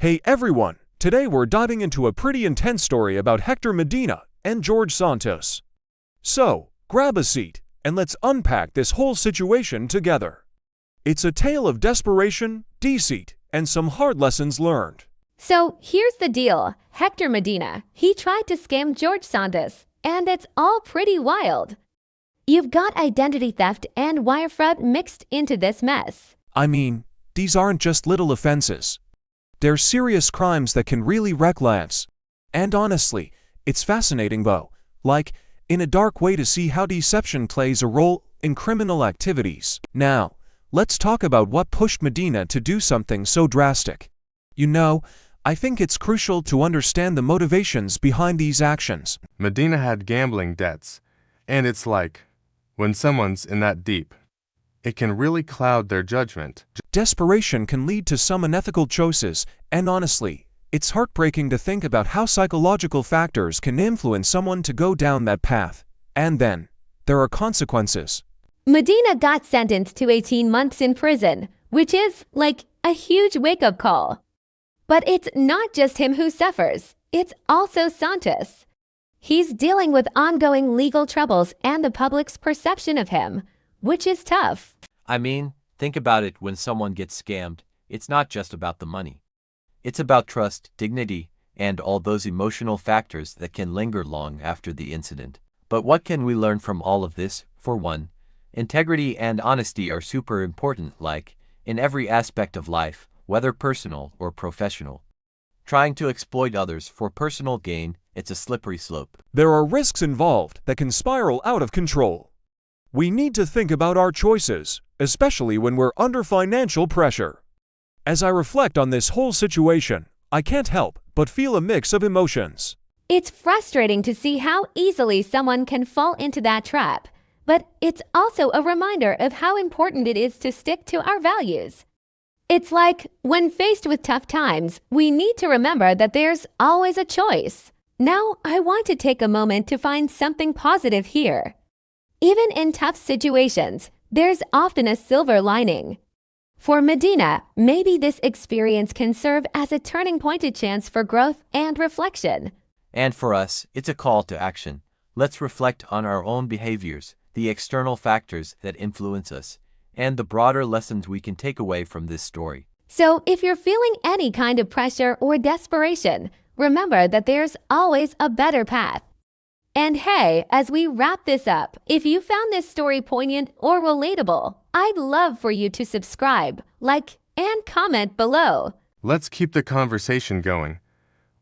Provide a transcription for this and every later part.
Hey everyone, today we're diving into a pretty intense story about Hector Medina and George Santos. So, grab a seat, and let's unpack this whole situation together. It's a tale of desperation, deceit, and some hard lessons learned. So here's the deal. Hector Medina, he tried to scam George Santos, and it's all pretty wild. You've got identity theft and wire fraud mixed into this mess. I mean, these aren't just little offenses. They're serious crimes that can really wreck lives. And honestly, it's fascinating though, in a dark way to see how deception plays a role in criminal activities. Now, let's talk about what pushed Medina to do something so drastic. I think it's crucial to understand the motivations behind these actions. Medina had gambling debts, and it's like, when someone's in that deep, it can really cloud their judgment. Desperation can lead to some unethical choices, and honestly, it's heartbreaking to think about how psychological factors can influence someone to go down that path. And then, there are consequences. Medina got sentenced to 18 months in prison, which is, a huge wake-up call. But it's not just him who suffers, it's also Santos. He's dealing with ongoing legal troubles and the public's perception of him, which is tough. I mean, think about it. When someone gets scammed, it's not just about the money. It's about trust, dignity, and all those emotional factors that can linger long after the incident. But what can we learn from all of this? For one, integrity and honesty are super important, in every aspect of life, whether personal or professional. Trying to exploit others for personal gain, it's a slippery slope. There are risks involved that can spiral out of control. We need to think about our choices, especially when we're under financial pressure. As I reflect on this whole situation, I can't help but feel a mix of emotions. It's frustrating to see how easily someone can fall into that trap, but it's also a reminder of how important it is to stick to our values. It's like, when faced with tough times, we need to remember that there's always a choice. Now, I want to take a moment to find something positive here. Even in tough situations, there's often a silver lining. For Medina, maybe this experience can serve as a turning point, a chance for growth and reflection. And for us, it's a call to action. Let's reflect on our own behaviors, the external factors that influence us, and the broader lessons we can take away from this story. So if you're feeling any kind of pressure or desperation, remember that there's always a better path. And hey, as we wrap this up, if you found this story poignant or relatable, I'd love for you to subscribe, and comment below. Let's keep the conversation going.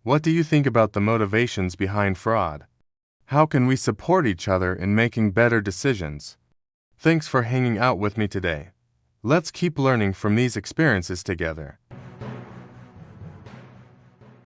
What do you think about the motivations behind fraud? How can we support each other in making better decisions? Thanks for hanging out with me today. Let's keep learning from these experiences together.